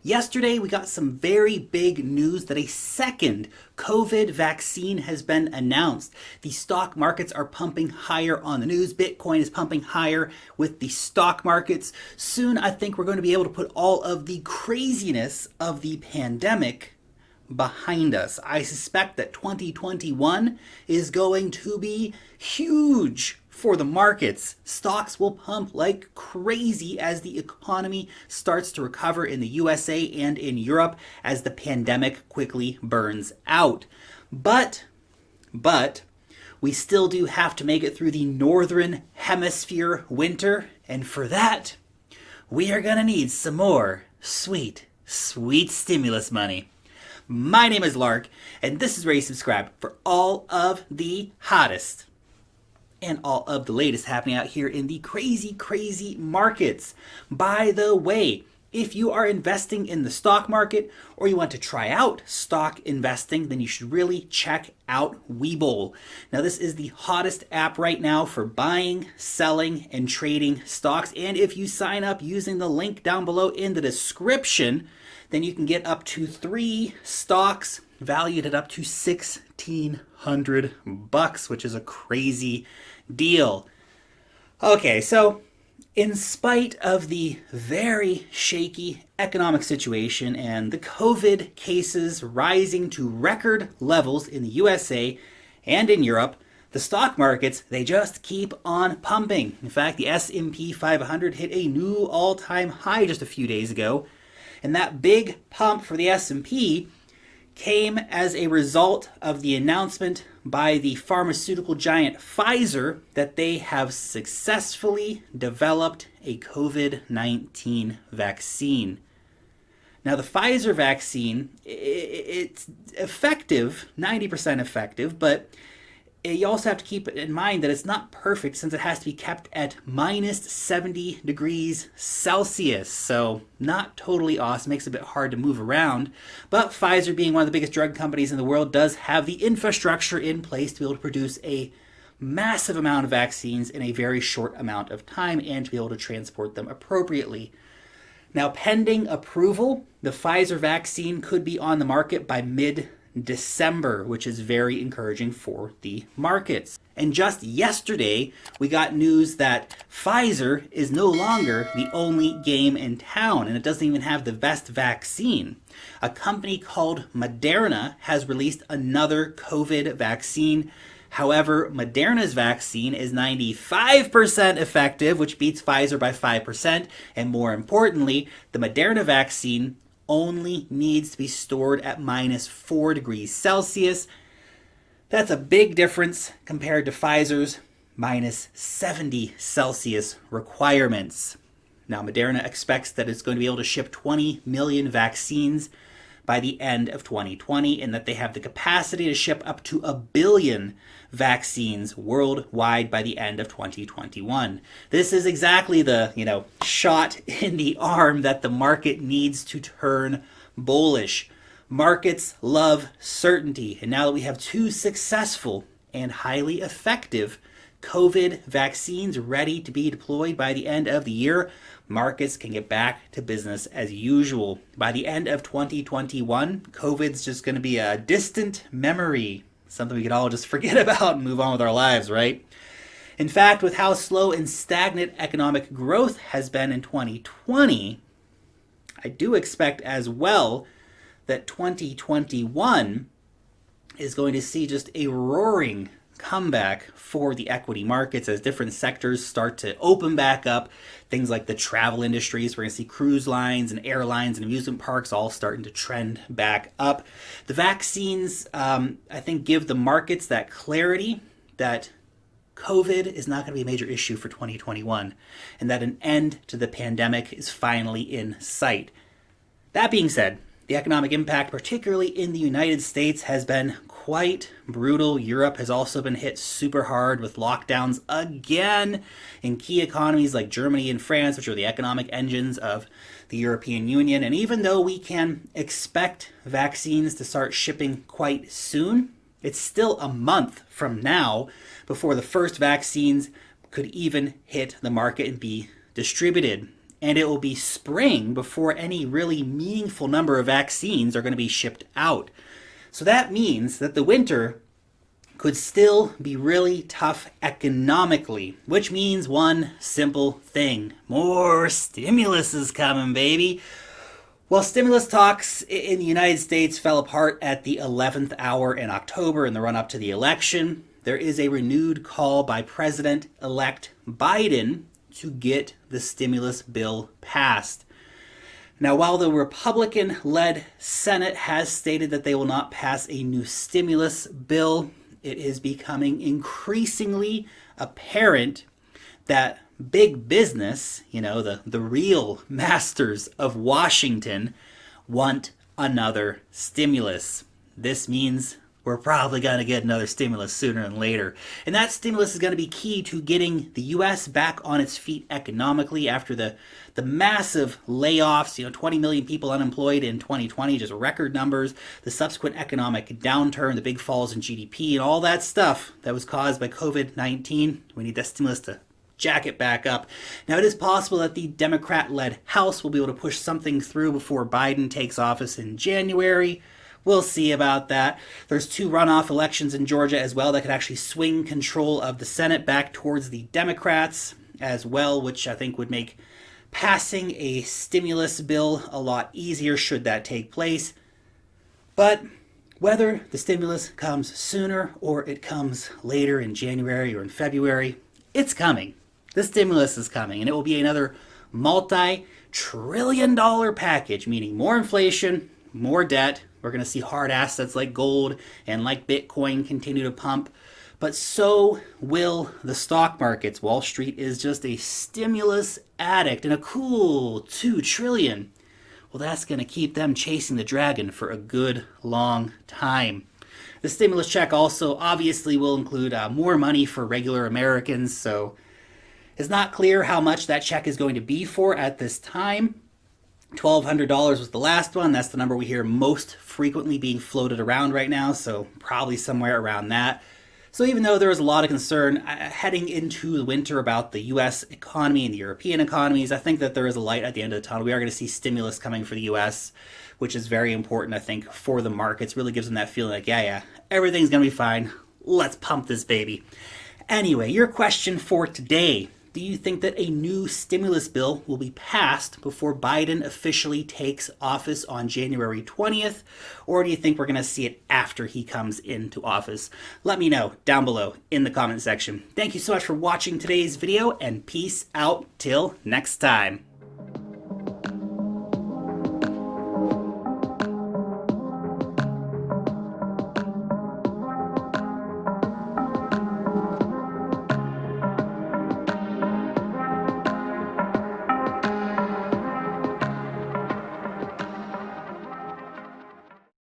Yesterday, we got some very big news that a second COVID vaccine has been announced. The stock markets are pumping higher on the news. Bitcoin is pumping higher with the stock markets. Soon, I think we're going to be able to put all of the craziness of the pandemic behind us. I suspect that 2021 is going to be huge for the markets. Stocks will pump like crazy as the economy starts to recover in the USA and in Europe as the pandemic quickly burns out. But we still do have to make it through the northern hemisphere winter, and for that, we are gonna need some more sweet stimulus money. My name is Lark, and this is where you subscribe for all of the hottest and all of the latest happening out here in the crazy markets. By the way, if you are investing in the stock market or you want to try out stock investing, then you should really check out Webull. Now, this is the hottest app right now for buying, selling, and trading stocks. And if you sign up using the link down below in the description, then you can get up to 3 stocks valued at up to $1,600, which is a crazy deal. Okay, so in spite of the very shaky economic situation and the COVID cases rising to record levels in the USA and in Europe, the stock markets, they just keep on pumping. In fact, the S&P 500 hit a new all-time high just a few days ago, and that big pump for the S&P came as a result of the announcement by the pharmaceutical giant Pfizer that they have successfully developed a COVID-19 vaccine. Now, the Pfizer vaccine, it's effective, 90% effective, but you also have to keep in mind that it's not perfect since it has to be kept at minus 70 degrees Celsius. So not totally awesome, makes it a bit hard to move around. But Pfizer, being one of the biggest drug companies in the world, does have the infrastructure in place to be able to produce a massive amount of vaccines in a very short amount of time and to be able to transport them appropriately. Now, pending approval, the Pfizer vaccine could be on the market by mid-December, which is very encouraging for the markets. And just yesterday, we got news that Pfizer is no longer the only game in town, and it doesn't even have the best vaccine. A company called Moderna has released another COVID vaccine. However, Moderna's vaccine is 95% effective, which beats Pfizer by 5%. And more importantly, the Moderna vaccine only needs to be stored at minus 4 degrees Celsius. That's a big difference compared to Pfizer's minus 70 Celsius requirements. Now, Moderna expects that it's going to be able to ship 20 million vaccines by the end of 2020, and that they have the capacity to ship up to 1 billion vaccines worldwide by the end of 2021. This is exactly the, shot in the arm that the market needs to turn bullish. Markets love certainty, and now that we have 2 successful and highly effective COVID vaccines ready to be deployed by the end of the year, markets can get back to business as usual. By the end of 2021, COVID's just going to be a distant memory, something we could all just forget about and move on with our lives, right? In fact, with how slow and stagnant economic growth has been in 2020, I do expect as well that 2021 is going to see just a roaring comeback for the equity markets as different sectors start to open back up. Things like the travel industries, we're going to see cruise lines and airlines and amusement parks all starting to trend back up. The vaccines, I think, give the markets that clarity that COVID is not going to be a major issue for 2021 and that an end to the pandemic is finally in sight. That being said, the economic impact, particularly in the United States, has been quite brutal. Europe has also been hit super hard with lockdowns again in key economies like Germany and France, which are the economic engines of the European Union. And even though we can expect vaccines to start shipping quite soon, it's still a month from now before the first vaccines could even hit the market and be distributed. and it will be spring before any really meaningful number of vaccines are going to be shipped out. So that means that the winter could still be really tough economically, which means one simple thing: more stimulus is coming, baby. Well, stimulus talks in the United States fell apart at the 11th hour in October in the run-up to the election. There is a renewed call by President-elect Biden to get the stimulus bill passed. Now, while the Republican-led Senate has stated that they will not pass a new stimulus bill, it is becoming increasingly apparent that big business, the real masters of Washington, want another stimulus. This means we're probably going to get another stimulus sooner than later. And that stimulus is going to be key to getting the U.S. back on its feet economically after the massive layoffs, 20 million people unemployed in 2020, just record numbers, the subsequent economic downturn, the big falls in GDP, and all that stuff that was caused by COVID-19. We need that stimulus to jack it back up. Now, it is possible that the Democrat-led House will be able to push something through before Biden takes office in January. We'll see about that. There's 2 runoff elections in Georgia as well that could actually swing control of the Senate back towards the Democrats as well, which I think would make passing a stimulus bill a lot easier should that take place. But whether the stimulus comes sooner or it comes later in January or in February, it's coming. The stimulus is coming, and it will be another multi-trillion-dollar package, meaning more inflation, more debt. We're going to see hard assets like gold and like Bitcoin continue to pump. But so will the stock markets. Wall Street is just a stimulus addict, and a cool $2 trillion. Well, that's going to keep them chasing the dragon for a good long time. The stimulus check also obviously will include more money for regular Americans, so it's not clear how much that check is going to be for at this time. $1,200 was the last one. That's the number we hear most frequently being floated around right now, so probably somewhere around that. So even though there was a lot of concern heading into the winter about the U.S. economy and the European economies, I think that there is a light at the end of the tunnel. We are going to see stimulus coming for the U.S., which is very important, I think, for the markets. Really gives them that feeling like, yeah, everything's going to be fine. Let's pump this baby. Anyway, your question for today: do you think that a new stimulus bill will be passed before Biden officially takes office on January 20th? Or do you think we're going to see it after he comes into office? Let me know down below in the comment section. Thank you so much for watching today's video, and peace out till next time.